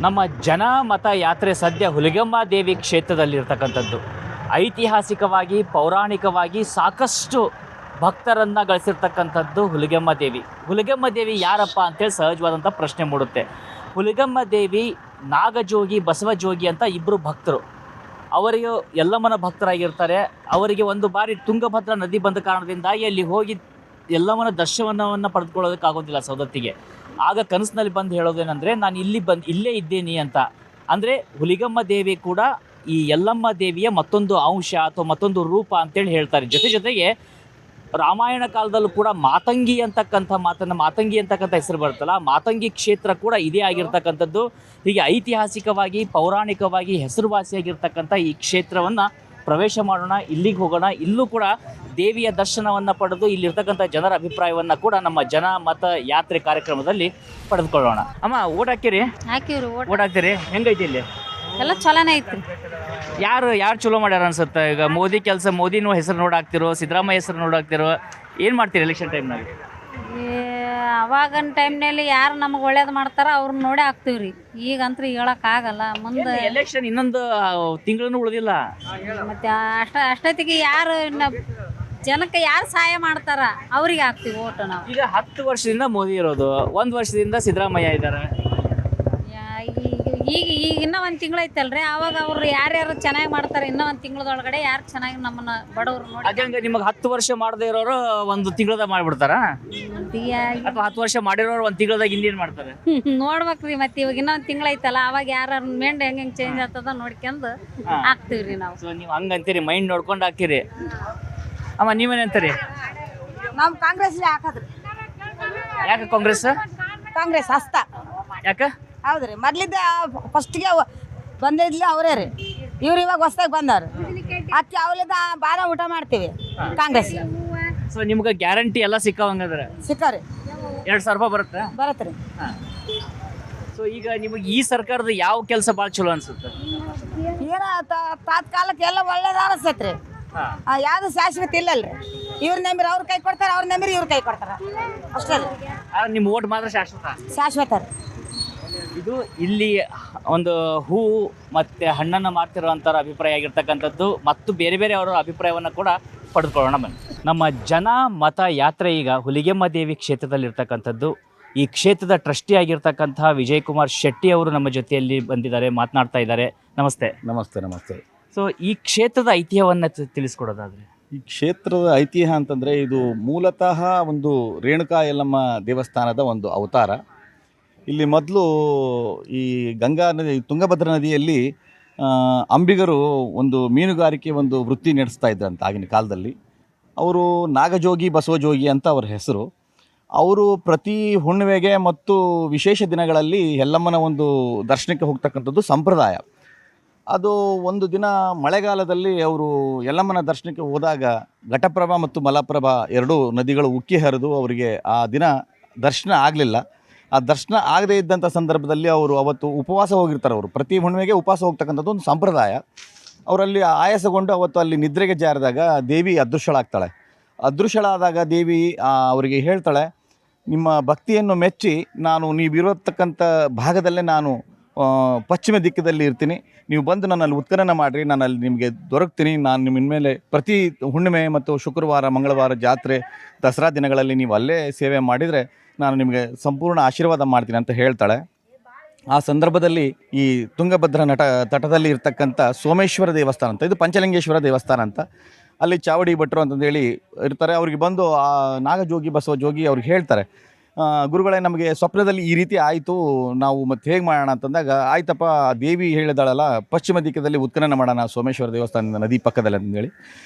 ನಮ್ಮ ಜನಮತ ಯಾತ್ರೆ ಸದ್ಯ ಹುಲಿಗೆಮ್ಮ ದೇವಿ ಕ್ಷೇತ್ರದಲ್ಲಿರ್ತಕ್ಕಂಥದ್ದು. ಐತಿಹಾಸಿಕವಾಗಿ ಪೌರಾಣಿಕವಾಗಿ ಸಾಕಷ್ಟು ಭಕ್ತರನ್ನು ಗಳಿಸಿರ್ತಕ್ಕಂಥದ್ದು ಹುಲಿಗೆಮ್ಮ ದೇವಿ. ಹುಲಿಗೆಮ್ಮ ದೇವಿ ಯಾರಪ್ಪ ಅಂತೇಳಿ ಸಹಜವಾದಂಥ ಪ್ರಶ್ನೆ ಮೂಡುತ್ತೆ. ಹುಲಿಗೆಮ್ಮ ದೇವಿ ನಾಗಜೋಗಿ ಬಸವಜೋಗಿ ಅಂತ ಇಬ್ಬರು ಭಕ್ತರು. ಅವರಿಗೆ ಯಲ್ಲಮ್ಮನ ಭಕ್ತರಾಗಿರ್ತಾರೆ. ಅವರಿಗೆ ಒಂದು ಬಾರಿ ತುಂಗಭದ್ರಾ ನದಿ ಬಂದ ಕಾರಣದಿಂದಾಗಿ ಅಲ್ಲಿ ಹೋಗಿ ಯಲ್ಲಮ್ಮನ ದರ್ಶನವನ್ನು ಪಡೆದುಕೊಳ್ಳೋದಕ್ಕಾಗೋದಿಲ್ಲ ಸವದತ್ತಿಗೆ. ಆಗ ಕನಸಿನಲ್ಲಿ ಬಂದು ಹೇಳೋದೇನೆಂದರೆ, ನಾನು ಇಲ್ಲೇ ಇದ್ದೀನಿ ಅಂತ. ಅಂದರೆ ಹುಲಿಗೆಮ್ಮ ದೇವಿ ಕೂಡ ಈ ಯಲ್ಲಮ್ಮ ದೇವಿಯ ಮತ್ತೊಂದು ಅಂಶ ಅಥವಾ ಮತ್ತೊಂದು ರೂಪ ಅಂತೇಳಿ ಹೇಳ್ತಾರೆ. ಜೊತೆಗೆ ರಾಮಾಯಣ ಕಾಲದಲ್ಲೂ ಕೂಡ ಮಾತಂಗಿ ಅಂತಕ್ಕಂಥ ಹೆಸರು ಬರುತ್ತಲ್ಲ, ಮಾತಂಗಿ ಕ್ಷೇತ್ರ ಕೂಡ ಇದೇ ಆಗಿರ್ತಕ್ಕಂಥದ್ದು. ಹೀಗೆ ಐತಿಹಾಸಿಕವಾಗಿ ಪೌರಾಣಿಕವಾಗಿ ಹೆಸರುವಾಸಿಯಾಗಿರ್ತಕ್ಕಂಥ ಈ ಕ್ಷೇತ್ರವನ್ನು ಪ್ರವೇಶ ಮಾಡೋಣ, ಇಲ್ಲಿಗೆ ಹೋಗೋಣ. ಇಲ್ಲೂ ಕೂಡ ದೇವಿಯ ದರ್ಶನವನ್ನು ಪಡೆದು ಇಲ್ಲಿರ್ತಕ್ಕಂಥ ಜನರ ಅಭಿಪ್ರಾಯವನ್ನು ಕೂಡ ನಮ್ಮ ಜನ ಮತ ಯಾತ್ರೆ ಕಾರ್ಯಕ್ರಮದಲ್ಲಿ ಪಡೆದುಕೊಳ್ಳೋಣ. ಅಮ್ಮ, ಓಟ್ ಹಾಕಿರಿ? ಹಾಕಿವ್ರಿ. ಓಟ್ ಹಾಕ್ತೀರಿ? ಹೆಂಗೈತಿ ಇಲ್ಲಿ? ಎಲ್ಲ ಚಲೋನೇ ಐತ್ರಿ. ಯಾರು ಚಲೋ ಮಾಡ್ಯಾರ ಅನ್ಸುತ್ತೆ? ಈಗ ಮೋದಿನೂ ಹೆಸರು ನೋಡಾಕ್ತಿರೋ, ಸಿದ್ದರಾಮಯ್ಯ ಹೆಸರು ನೋಡಾಕ್ತಿರೋ, ಏನು ಮಾಡ್ತೀರಿ ಎಲೆಕ್ಷನ್ ಟೈಮ್ನಲ್ಲಿ? ಅವಾಗಿನ ಟೈಮ್ನಲ್ಲಿ ಯಾರು ನಮಗೆ ಒಳ್ಳೇದು ಮಾಡ್ತಾರ ಅವ್ರನ್ನ ನೋಡೇ ಹಾಕ್ತೀವ್ರಿ. ಈಗಂತೂ ಹೇಳೋಕ್ಕಾಗಲ್ಲ. ಮುಂದೆ ಎಲೆಕ್ಷನ್ ಇನ್ನೊಂದು ತಿಂಗಳೂ ಉಳಿದಿಲ್ಲ. ಮತ್ತೆ ಅಷ್ಟೊತ್ತಿಗೆ ಯಾರು ಜನಕ್ಕೆ ಯಾರು ಸಹಾಯ ಮಾಡ್ತಾರ ಅವ್ರಿಗೆ ಹಾಕ್ತೀವಿ ಓಟು ನಾವು. ಈಗ 10 ವರ್ಷದಿಂದ ಮೋದಿ ಇರೋದು, 1 ವರ್ಷದಿಂದ ಸಿದ್ದರಾಮಯ್ಯ ಇದ್ದಾರೆ. ಈಗ ಇನ್ನೂ ಒಂದು ತಿಂಗಳು ಐತಲ್ರಿ, ಅವಾಗ ಅವ್ರು ಯಾರ್ಯಾರು ಚೆನ್ನಾಗಿ ಮಾಡ್ತಾರೆ, ಇನ್ನೂ ಒಂದು ತಿಂಗಳದೊಳಗಡೆ ಯಾರು ಚೆನ್ನಾಗಿ ನಮ್ಮನ್ನ ಬಡವ್ರು ನೋಡಿ. ಹಾಗಂಗೆ ನಿಮಗೆ 10 ವರ್ಷ ಮಾಡದೇ ಇರೋರು 1 ತಿಂಗಳದಾಗ ಮಾಡ್ಬಿಡ್ತಾರ, ಅಥವಾ 10 ವರ್ಷ ಮಾಡಿರೋರು 1 ತಿಂಗಳದಾಗ ಇನ್ನೇನು ಮಾಡ್ತಾರೆ ನೋಡ್ಬೇಕ್ರಿ. ಮತ್ತೆ ಇವಾಗ ಇನ್ನೊಂದು ತಿಂಗಳು ಐತಲ್ಲ, ಅವಾಗ ಯಾರು ಮೆಂಡ್ ಹೆಂಗೆ ಚೇಂಜ್ ಆಗ್ತದ ನೋಡ್ಕೊಂಡು ಹಾಕ್ತಿವ್ರಿ ನಾವು. ಸೊ ನೀವು ಹಂಗಂತೀರಿ, ಮೈಂಡ್ ನೋಡ್ಕೊಂಡು ಹಾಕಿರಿ. ಅಮ್ಮ, ನೀವೇನಂತೀರಿ? ನಾವು ಕಾಂಗ್ರೆಸ್ ಹಾಕೋದ್ರಿ. ಯಾಕೆ ಕಾಂಗ್ರೆಸ್? ಕಾಂಗ್ರೆಸ್ ಹಸ್ತ. ಯಾಕೆ? ಹೌದ್ರಿ, ಮೊದ್ಲಿದ್ದ ಫಸ್ಟ್ಗೆ ಬಂದಿದ್ಲಿ ಅವರೇ ರೀ. ಇವ್ರು ಇವಾಗ ಹೊಸ್ದಾಗಿ ಬಂದವ್ರು. ಅಕ್ಕಿ ಅವಲಿದ್ದ ಬಾರ ಊಟ ಮಾಡ್ತೀವಿ ಕಾಂಗ್ರೆಸ್. ಸೊ ನಿಮ್ಗೆ ಗ್ಯಾರಂಟಿ ಎಲ್ಲ ಸಿಕ್ಕವಂಗಂದ್ರೆ ಸಿಕ್ಕವ್ರಿ. 2,000 ರೂಪಾಯಿ ಬರುತ್ತೆ? ಬರತ್ರಿ. ಸೊ ಈಗ ನಿಮಗೆ ಈ ಸರ್ಕಾರದ ಯಾವ ಕೆಲಸ ಭಾಳ ಚಲೋ ಅನ್ಸುತ್ತೆ? ಏನ ತಾತ್ಕಾಲಕ್ಕೆ ಎಲ್ಲ ಒಳ್ಳೇದ ಅನಿಸ್ತೈತ್ರಿ. ಯಾವ್ದು ಶಾಶ್ವತ ಇಲ್ಲಲ್ರಿ. ಇವ್ರ ನಂಬಿರಿ ಅವ್ರ ಕೈ ಕೊಡ್ತಾರ, ಅವ್ರ ನಂಬಿರಿ ಇವ್ರ ಕೈ ಕೊಡ್ತಾರ, ಅಷ್ಟೇ ರೀ. ನಿಮ್ಮ ಓಟ್ ಮಾತ್ರ ಶಾಶ್ವತ ರೀ. ಇದು ಇಲ್ಲಿ ಒಂದು ಹೂವು ಮತ್ತು ಹಣ್ಣನ್ನು ಮಾರ್ತಿರುವಂಥವ್ರ ಅಭಿಪ್ರಾಯ ಆಗಿರ್ತಕ್ಕಂಥದ್ದು, ಮತ್ತು ಬೇರೆ ಬೇರೆ ಅವರ ಅಭಿಪ್ರಾಯವನ್ನು ಕೂಡ ಪಡೆದುಕೊಳ್ಳೋಣ ಬನ್ನಿ. ನಮ್ಮ ಜನ ಮತ ಯಾತ್ರೆ ಈಗ ಹುಲಿಗೆಮ್ಮ ದೇವಿ ಕ್ಷೇತ್ರದಲ್ಲಿರ್ತಕ್ಕಂಥದ್ದು. ಈ ಕ್ಷೇತ್ರದ ಟ್ರಸ್ಟಿ ಆಗಿರ್ತಕ್ಕಂಥ ವಿಜಯಕುಮಾರ್ ಶೆಟ್ಟಿ ಅವರು ನಮ್ಮ ಜೊತೆಯಲ್ಲಿ ಬಂದಿದ್ದಾರೆ, ಮಾತನಾಡ್ತಾ ಇದ್ದಾರೆ. ನಮಸ್ತೆ. ನಮಸ್ತೆ. ನಮಸ್ತೆ. ಸೊ ಈ ಕ್ಷೇತ್ರದ ಐತಿಹ್ಯವನ್ನು ತಿಳಿಸ್ಕೊಡೋದಾದರೆ? ಈ ಕ್ಷೇತ್ರದ ಐತಿಹ್ಯ ಅಂತಂದರೆ, ಇದು ಮೂಲತಃ ಒಂದು ರೇಣುಕಾ ಯಲ್ಲಮ್ಮ ದೇವಸ್ಥಾನದ ಒಂದು ಅವತಾರ. ಇಲ್ಲಿ ಮೊದಲು ಈ ಗಂಗಾ ನದಿ, ತುಂಗಭದ್ರಾ ನದಿಯಲ್ಲಿ ಅಂಬಿಗರು ಒಂದು ಮೀನುಗಾರಿಕೆ ಒಂದು ವೃತ್ತಿ ನಡೆಸ್ತಾ ಇದ್ರಂತ ಆಗಿನ ಕಾಲದಲ್ಲಿ. ಅವರು ನಾಗಜೋಗಿ ಬಸವಜೋಗಿ ಅಂತ ಅವರ ಹೆಸರು. ಅವರು ಪ್ರತಿ ಹುಣ್ಣಿಮೆಗೆ ಮತ್ತು ವಿಶೇಷ ದಿನಗಳಲ್ಲಿ ಯಲ್ಲಮ್ಮನ ಒಂದು ದರ್ಶನಕ್ಕೆ ಹೋಗ್ತಕ್ಕಂಥದ್ದು ಸಂಪ್ರದಾಯ. ಅದು ಒಂದು ದಿನ ಮಳೆಗಾಲದಲ್ಲಿ ಅವರು ಯಲ್ಲಮ್ಮನ ದರ್ಶನಕ್ಕೆ ಹೋದಾಗ ಘಟಪ್ರಭಾ ಮತ್ತು ಮಲಪ್ರಭಾ 2 ನದಿಗಳು ಉಕ್ಕಿ ಹರಿದು ಅವರಿಗೆ ಆ ದಿನ ದರ್ಶನ ಆಗಲಿಲ್ಲ. ಆ ದರ್ಶನ ಆಗದೇ ಇದ್ದಂಥ ಸಂದರ್ಭದಲ್ಲಿ ಅವರು ಅವತ್ತು ಉಪವಾಸ ಹೋಗಿರ್ತಾರೆ. ಅವರು ಪ್ರತಿ ಹುಣ್ಣಿಮೆಗೆ ಉಪವಾಸ ಹೋಗ್ತಕ್ಕಂಥದ್ದು ಒಂದು ಸಂಪ್ರದಾಯ. ಅವರಲ್ಲಿ ಆಯಾಸಗೊಂಡು ಅವತ್ತು ಅಲ್ಲಿ ನಿದ್ರೆಗೆ ಜಾರಿದಾಗ ದೇವಿ ಅದೃಶ್ಯಳಾಗ್ತಾಳೆ. ಅದೃಶ್ಯಳಾದಾಗ ದೇವಿ ಅವರಿಗೆ ಹೇಳ್ತಾಳೆ, ನಿಮ್ಮ ಭಕ್ತಿಯನ್ನು ಮೆಚ್ಚಿ ನೀವಿರತಕ್ಕಂಥ ಭಾಗದಲ್ಲೇ ನಾನು ಪಶ್ಚಿಮ ದಿಕ್ಕದಲ್ಲಿ ಇರ್ತೀನಿ, ನೀವು ಬಂದು ನನ್ನಲ್ಲಿ ಉತ್ಖನನ ಮಾಡಿರಿ, ನಾನು ಅಲ್ಲಿ ನಿಮಗೆ ದೊರಕ್ತೀನಿ. ನಾನು ನಿಮ್ಮ ಮೇಲೆ ಪ್ರತಿ ಹುಣ್ಣಿಮೆ ಮತ್ತು ಶುಕ್ರವಾರ ಮಂಗಳವಾರ ಜಾತ್ರೆ ದಸರಾ ದಿನಗಳಲ್ಲಿ ನೀವು ಅಲ್ಲೇ ಸೇವೆ ಮಾಡಿದರೆ ನಾನು ನಿಮಗೆ ಸಂಪೂರ್ಣ ಆಶೀರ್ವಾದ ಮಾಡ್ತೀನಿ ಅಂತ ಹೇಳ್ತಾಳೆ. ಆ ಸಂದರ್ಭದಲ್ಲಿ ಈ ತುಂಗಭದ್ರಾ ತಟದಲ್ಲಿ ಇರ್ತಕ್ಕಂಥ ಸೋಮೇಶ್ವರ ದೇವಸ್ಥಾನ ಅಂತ, ಇದು ಪಂಚಲಿಂಗೇಶ್ವರ ದೇವಸ್ಥಾನ ಅಂತ, ಅಲ್ಲಿ ಚಾವಡಿ ಭಟ್ರು ಅಂತಂದೇಳಿ ಇರ್ತಾರೆ. ಅವ್ರಿಗೆ ಬಂದು ಆ ನಾಗಜೋಗಿ ಬಸವಜೋಗಿ ಅವ್ರಿಗೆ ಹೇಳ್ತಾರೆ, ಗುರುಗಳೇ, ನಮಗೆ ಸ್ವಪ್ನದಲ್ಲಿ ಈ ರೀತಿ ಆಯಿತು, ನಾವು ಮತ್ತೆ ಹೇಗೆ ಮಾಡೋಣ ಅಂತಂದಾಗ, ಆಯ್ತಪ್ಪ, ದೇವಿ ಹೇಳಿದಾಳಲ್ಲ ಪಶ್ಚಿಮ ದಿಕ್ಕದಲ್ಲಿ ಉತ್ಖನನ ಮಾಡೋಣ ಸೋಮೇಶ್ವರ ದೇವಸ್ಥಾನದ ನದಿ ಪಕ್ಕದಲ್ಲಿ ಅಂತೇಳಿ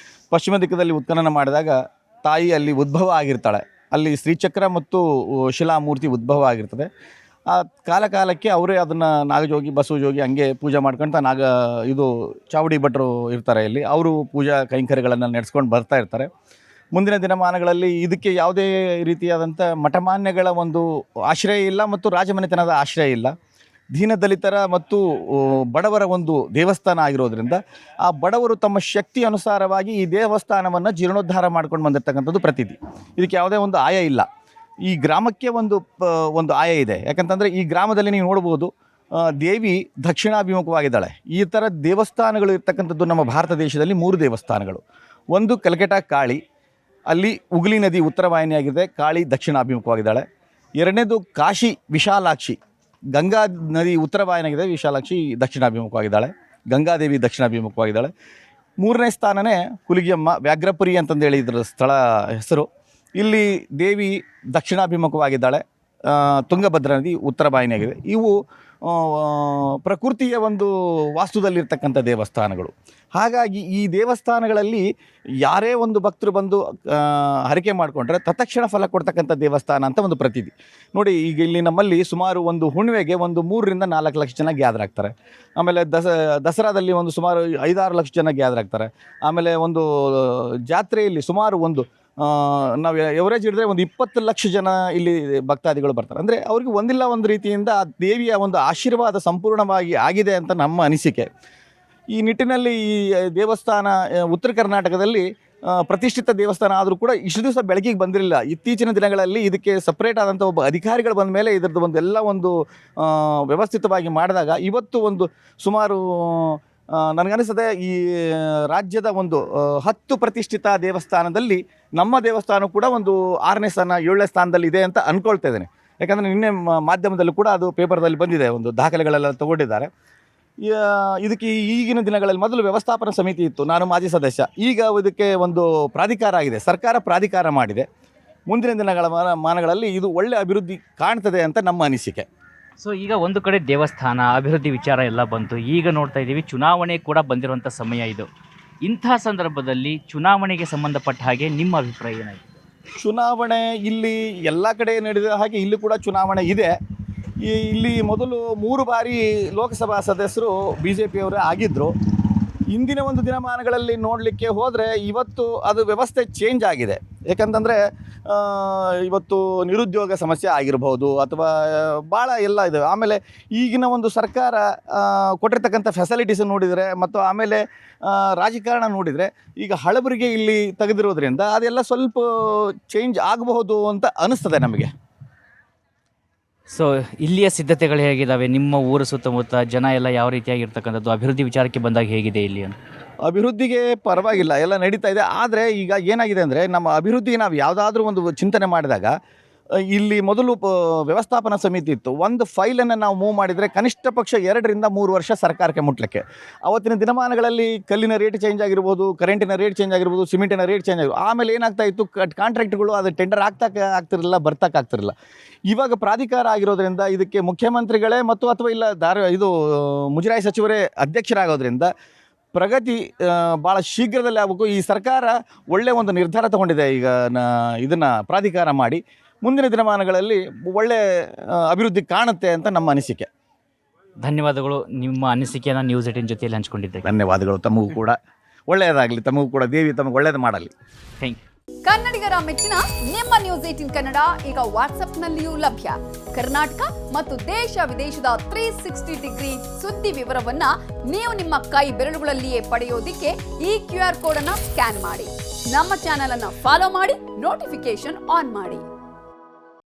ಪಶ್ಚಿಮ ದಿಕ್ಕದಲ್ಲಿ ಉತ್ಖನನ ಮಾಡಿದಾಗ ತಾಯಿ ಅಲ್ಲಿ ಉದ್ಭವ ಆಗಿರ್ತಾಳೆ. ಅಲ್ಲಿ ಶ್ರೀಚಕ್ರ ಮತ್ತು ಶಿಲಾಮೂರ್ತಿ ಉದ್ಭವ ಆಗಿರ್ತದೆ. ಆ ಕಾಲಕ್ಕೆ ಅವರೇ ಅದನ್ನು ನಾಗಜೋಗಿ ಬಸವಜೋಗಿ ಹಂಗೆ ಪೂಜೆ ಮಾಡ್ಕೊಳ್ತಾ ಇದು ಚಾವಡಿ ಭಟ್ರು ಇರ್ತಾರೆ ಇಲ್ಲಿ, ಅವರು ಪೂಜಾ ಕೈಂಕರ್ಯಗಳನ್ನು ನಡೆಸ್ಕೊಂಡು ಬರ್ತಾ ಇರ್ತಾರೆ. ಮುಂದಿನ ದಿನಮಾನಗಳಲ್ಲಿ ಇದಕ್ಕೆ ಯಾವುದೇ ರೀತಿಯಾದಂಥ ಮಠಮಾನ್ಯಗಳ ಒಂದು ಆಶ್ರಯ ಇಲ್ಲ ಮತ್ತು ರಾಜಮನೆತನದ ಆಶ್ರಯ ಇಲ್ಲ. ದೀನದಲಿತರ ಮತ್ತು ಬಡವರ ಒಂದು ದೇವಸ್ಥಾನ ಆಗಿರೋದ್ರಿಂದ ಆ ಬಡವರು ತಮ್ಮ ಶಕ್ತಿ ಅನುಸಾರವಾಗಿ ಈ ದೇವಸ್ಥಾನವನ್ನು ಜೀರ್ಣೋದ್ಧಾರ ಮಾಡ್ಕೊಂಡು ಬಂದಿರತಕ್ಕಂಥದ್ದು ಪ್ರತೀತಿ. ಇದಕ್ಕೆ ಯಾವುದೇ ಒಂದು ಆಯ ಇಲ್ಲ. ಈ ಗ್ರಾಮಕ್ಕೆ ಒಂದು ಆಯ ಇದೆ. ಯಾಕಂತಂದರೆ ಈ ಗ್ರಾಮದಲ್ಲಿ ನೀವು ನೋಡ್ಬೋದು, ದೇವಿ ದಕ್ಷಿಣಾಭಿಮುಖವಾಗಿದ್ದಾಳೆ. ಈ ಥರ ದೇವಸ್ಥಾನಗಳು ಇರ್ತಕ್ಕಂಥದ್ದು ನಮ್ಮ ಭಾರತ ದೇಶದಲ್ಲಿ 3 ದೇವಸ್ಥಾನಗಳು. ಒಂದು ಕಲ್ಕಟಾ ಕಾಳಿ, ಅಲ್ಲಿ ಹುಗ್ಲಿ ನದಿ ಉತ್ತರ ವಾಹಿನಿಯಾಗಿದೆ, ಕಾಳಿ ದಕ್ಷಿಣಾಭಿಮುಖವಾಗಿದ್ದಾಳೆ. ಎರಡನೇದು ಕಾಶಿ ವಿಶಾಲಾಕ್ಷಿ, ಗಂಗಾ ನದಿ ಉತ್ತರ ವಾಹಿನಿಯಾಗಿದೆ, ವಿಶಾಲಾಕ್ಷಿ ದಕ್ಷಿಣಾಭಿಮುಖವಾಗಿದ್ದಾಳೆ, ಗಂಗಾದೇವಿ ದಕ್ಷಿಣಾಭಿಮುಖವಾಗಿದ್ದಾಳೆ. 3ನೇ ಸ್ಥಾನನೇ ಹುಲಿಗೆಮ್ಮ ವ್ಯಾಘ್ರಪುರಿ ಅಂತಂದೇಳಿ ಇದರ ಸ್ಥಳ ಹೆಸರು. ಇಲ್ಲಿ ದೇವಿ ದಕ್ಷಿಣಾಭಿಮುಖವಾಗಿದ್ದಾಳೆ, ತುಂಗಭದ್ರಾ ನದಿ ಉತ್ತರ ವಾಹಿನಿಯಾಗಿದೆ. ಇವು ಪ್ರಕೃತಿಯ ಒಂದು ವಾಸ್ತುದಲ್ಲಿರ್ತಕ್ಕಂಥ ದೇವಸ್ಥಾನಗಳು. ಹಾಗಾಗಿ ಈ ದೇವಸ್ಥಾನಗಳಲ್ಲಿ ಯಾರೇ ಒಂದು ಭಕ್ತರು ಬಂದು ಹರಕೆ ಮಾಡಿಕೊಂಡ್ರೆ ತತ್ಕ್ಷಣ ಫಲ ಕೊಡ್ತಕ್ಕಂಥ ದೇವಸ್ಥಾನ ಅಂತ ಒಂದು ಪ್ರತೀತಿ. ನೋಡಿ, ಈಗ ಇಲ್ಲಿ ನಮ್ಮಲ್ಲಿ ಸುಮಾರು ಒಂದು ಹುಣ್ಣಿಮೆಗೆ ಒಂದು 3 ರಿಂದ 4 ಲಕ್ಷ ಜನ ಗ್ಯಾದರ್ ಆಗ್ತಾರೆ. ಆಮೇಲೆ ದಸರಾದಲ್ಲಿ ಒಂದು ಸುಮಾರು 5-6 ಲಕ್ಷ ಜನ ಗ್ಯಾದರ್ ಆಗ್ತಾರೆ. ಆಮೇಲೆ ಒಂದು ಜಾತ್ರೆಯಲ್ಲಿ ಸುಮಾರು ಒಂದು ನಾವು ಎವರೇಜ್ ಹಿಡಿದ್ರೆ ಒಂದು 20 ಲಕ್ಷ ಜನ ಇಲ್ಲಿ ಭಕ್ತಾದಿಗಳು ಬರ್ತಾರೆ. ಅಂದರೆ ಅವ್ರಿಗೆ ಒಂದಿಲ್ಲ ಒಂದು ರೀತಿಯಿಂದ ಆ ದೇವಿಯ ಒಂದು ಆಶೀರ್ವಾದ ಸಂಪೂರ್ಣವಾಗಿ ಆಗಿದೆ ಅಂತ ನಮ್ಮ ಅನಿಸಿಕೆ. ಈ ನಿಟ್ಟಿನಲ್ಲಿ ಈ ದೇವಸ್ಥಾನ ಉತ್ತರ ಕರ್ನಾಟಕದಲ್ಲಿ ಪ್ರತಿಷ್ಠಿತ ದೇವಸ್ಥಾನ ಆದರೂ ಕೂಡ ಇಷ್ಟು ದಿವಸ ಬೆಳಕಿಗೆ ಬಂದಿರಲಿಲ್ಲ. ಇತ್ತೀಚಿನ ದಿನಗಳಲ್ಲಿ ಇದಕ್ಕೆ ಸಪ್ರೇಟ್ ಆದಂಥ ಒಬ್ಬ ಅಧಿಕಾರಿಗಳು ಬಂದ ಮೇಲೆ ಇದರದ್ದು ಒಂದು ವ್ಯವಸ್ಥಿತವಾಗಿ ಮಾಡಿದಾಗ ಇವತ್ತು ಒಂದು ಸುಮಾರು ನನಗನ್ನಿಸ್ತದೆ ಈ ರಾಜ್ಯದ ಒಂದು 10 ಪ್ರತಿಷ್ಠಿತ ದೇವಸ್ಥಾನದಲ್ಲಿ ನಮ್ಮ ದೇವಸ್ಥಾನ ಕೂಡ ಒಂದು 6ನೇ ಸ್ಥಾನ 7ನೇ ಸ್ಥಾನದಲ್ಲಿ ಇದೆ ಅಂತ ಅಂದ್ಕೊಳ್ತಾ ಇದ್ದೇನೆ. ಯಾಕಂದರೆ ನಿನ್ನೆ ಮಾಧ್ಯಮದಲ್ಲೂ ಕೂಡ ಅದು ಪೇಪರ್ದಲ್ಲಿ ಬಂದಿದೆ, ಒಂದು ದಾಖಲೆಗಳೆಲ್ಲ ತಗೊಂಡಿದ್ದಾರೆ. ಇದಕ್ಕೆ ಈಗಿನ ದಿನಗಳಲ್ಲಿ ಮೊದಲು ವ್ಯವಸ್ಥಾಪನಾ ಸಮಿತಿ ಇತ್ತು, ನಾನು ಮಾಜಿ ಸದಸ್ಯ. ಈಗ ಇದಕ್ಕೆ ಒಂದು ಪ್ರಾಧಿಕಾರ ಆಗಿದೆ, ಸರ್ಕಾರ ಪ್ರಾಧಿಕಾರ ಮಾಡಿದೆ. ಮುಂದಿನ ದಿನಗಳ ಮಾನಗಳಲ್ಲಿ ಇದು ಒಳ್ಳೆ ಅಭಿವೃದ್ಧಿ ಕಾಣ್ತದೆ ಅಂತ ನಮ್ಮ ಅನಿಸಿಕೆ. ಸೊ ಈಗ ಒಂದು ಕಡೆ ದೇವಸ್ಥಾನ ಅಭಿವೃದ್ಧಿ ವಿಚಾರ ಎಲ್ಲ ಬಂತು, ಈಗ ನೋಡ್ತಾ ಇದ್ದೀವಿ ಚುನಾವಣೆ ಕೂಡ ಬಂದಿರುವಂಥ ಸಮಯ ಇದು. ಇಂಥ ಸಂದರ್ಭದಲ್ಲಿ ಚುನಾವಣೆಗೆ ಸಂಬಂಧಪಟ್ಟ ಹಾಗೆ ನಿಮ್ಮ ಅಭಿಪ್ರಾಯ ಏನಾಯಿತು? ಚುನಾವಣೆ ಇಲ್ಲಿ ಎಲ್ಲ ಕಡೆ ನಡೆದ ಹಾಗೆ ಇಲ್ಲಿ ಕೂಡ ಚುನಾವಣೆ ಇದೆ. ಇಲ್ಲಿ ಮೊದಲು 3 ಬಾರಿ ಲೋಕಸಭಾ ಸದಸ್ಯರು BJPಯವರೇ ಆಗಿದ್ದರು. ಇಂದಿನ ಒಂದು ದಿನಮಾನಗಳಲ್ಲಿ ನೋಡಲಿಕ್ಕೆ ಹೋದರೆ ಇವತ್ತು ಅದು ವ್ಯವಸ್ಥೆ ಚೇಂಜ್ ಆಗಿದೆ. ಯಾಕಂತಂದರೆ ಇವತ್ತು ನಿರುದ್ಯೋಗ ಸಮಸ್ಯೆ ಆಗಿರ್ಬೋದು ಅಥವಾ ಭಾಳ ಎಲ್ಲ ಇದೆ. ಆಮೇಲೆ ಈಗಿನ ಒಂದು ಸರ್ಕಾರ ಕೊಟ್ಟಿರ್ತಕ್ಕಂಥ ಫೆಸಿಲಿಟೀಸ್ ನೋಡಿದರೆ ಮತ್ತು ಆಮೇಲೆ ರಾಜಕಾರಣ ನೋಡಿದರೆ ಈಗ ಹಳಬರಿಗೆ ಇಲ್ಲಿ ತೆಗೆದಿರೋದ್ರಿಂದ ಅದೆಲ್ಲ ಸ್ವಲ್ಪ ಚೇಂಜ್ ಆಗಬಹುದು ಅಂತ ಅನಿಸ್ತದೆ ನಮಗೆ. ಸೊ ಇಲ್ಲಿಯ ಸಿದ್ಧತೆಗಳು ಹೇಗಿದ್ದಾವೆ? ನಿಮ್ಮ ಊರು ಸುತ್ತಮುತ್ತ ಜನ ಎಲ್ಲ ಯಾವ ರೀತಿಯಾಗಿರ್ತಕ್ಕಂಥದ್ದು, ಅಭಿವೃದ್ಧಿ ವಿಚಾರಕ್ಕೆ ಬಂದಾಗ ಹೇಗಿದೆ ಇಲ್ಲಿ ಅಂತ? ಅಭಿವೃದ್ಧಿಗೆ ಪರವಾಗಿಲ್ಲ, ಎಲ್ಲ ನಡೀತಾ ಇದೆ. ಆದರೆ ಈಗ ಏನಾಗಿದೆ ಅಂದರೆ ನಮ್ಮ ಅಭಿವೃದ್ಧಿ ನಾವು ಯಾವುದಾದ್ರೂ ಒಂದು ಚಿಂತನೆ ಮಾಡಿದಾಗ ಇಲ್ಲಿ ಮೊದಲು ವ್ಯವಸ್ಥಾಪನಾ ಸಮಿತಿ ಇತ್ತು. ಒಂದು ಫೈಲನ್ನು ನಾವು ಮೂವ್ ಮಾಡಿದರೆ ಕನಿಷ್ಠ ಪಕ್ಷ 2 ರಿಂದ 3 ವರ್ಷ ಸರ್ಕಾರಕ್ಕೆ ಮುಟ್ಲಿಕ್ಕೆ. ಅವತ್ತಿನ ದಿನಮಾನಗಳಲ್ಲಿ ಕಲ್ಲಿನ ರೇಟ್ ಚೇಂಜ್ ಆಗಿರ್ಬೋದು, ಕರೆಂಟಿನ ರೇಟ್ ಚೇಂಜ್ ಆಗಿರ್ಬೋದು, ಸಿಮೆಂಟಿನ ರೇಟ್ ಚೇಂಜ್ ಆಗಿರ್ಬೋದು. ಆಮೇಲೆ ಏನಾಗ್ತಾ ಇತ್ತು, ಕಾಂಟ್ರಾಕ್ಟ್ಗಳು ಅದು ಟೆಂಡರ್ ಆಗ್ತಿರಲಿಲ್ಲ, ಬರ್ತಕ್ಕಾಗ್ತಿರಲಿಲ್ಲ. ಇವಾಗ ಪ್ರಾಧಿಕಾರ ಆಗಿರೋದ್ರಿಂದ ಇದಕ್ಕೆ ಮುಖ್ಯಮಂತ್ರಿಗಳೇ ಮತ್ತು ಅಥವಾ ಇಲ್ಲ ಮುಜರಾಯಿ ಸಚಿವರೇ ಅಧ್ಯಕ್ಷರಾಗೋದ್ರಿಂದ ಪ್ರಗತಿ ಭಾಳ ಶೀಘ್ರದಲ್ಲಿ ಆಗಬೇಕು. ಈ ಸರ್ಕಾರ ಒಳ್ಳೆಯ ಒಂದು ನಿರ್ಧಾರ ತಗೊಂಡಿದೆ. ಈಗ ಇದನ್ನು ಪ್ರಾಧಿಕಾರ ಮಾಡಿ ಮುಂದಿನ ದಿನಮಾನಗಳಲ್ಲಿ ಒಳ್ಳೆ ಅಭಿವೃದ್ಧಿ ಕಾಣುತ್ತೆ ಅಂತ ನಮ್ಮ ಅನಿಸಿಕೆ. ಧನ್ಯವಾದಗಳು, ನಿಮ್ಮ ಅನಿಸಿಕೆಯನ್ನು ನ್ಯೂಸ್ 18 ಜೊತೆಯಲ್ಲಿ ಹಂಚ್ಕೊಂಡಿದ್ದೆ. ಧನ್ಯವಾದಗಳು. ತಮಗೂ ಕೂಡ ಒಳ್ಳೆಯದಾಗಲಿ, ತಮಗೂ ಕೂಡ ದೇವಿ ತಮಗೆ ಒಳ್ಳೆಯದು ಮಾಡಲಿ. Thank you. ಕನ್ನಡಿಗರ ಮೆಚ್ಚಿನ ನಿಮ್ಮ ನ್ಯೂಸ್ 18 ಕನ್ನಡ ಈಗ ವಾಟ್ಸ್ಆಪ್ನಲ್ಲಿಯೂ ಲಭ್ಯ. ಕರ್ನಾಟಕ ಮತ್ತು ದೇಶ ವಿದೇಶದ 360 ಡಿಗ್ರಿ ಸುದ್ದಿ ವಿವರವನ್ನ ನೀವು ನಿಮ್ಮ ಕೈ ಬೆರಳುಗಳಲ್ಲಿಯೇ ಪಡೆಯೋದಿಕ್ಕೆ ಈ QR ಕೋಡ್ ಅನ್ನು ಸ್ಕ್ಯಾನ್ ಮಾಡಿ. ನಮ್ಮ ಚಾನೆಲ್ ಅನ್ನು ಫಾಲೋ ಮಾಡಿ, ನೋಟಿಫಿಕೇಶನ್ ಆನ್ ಮಾಡಿ.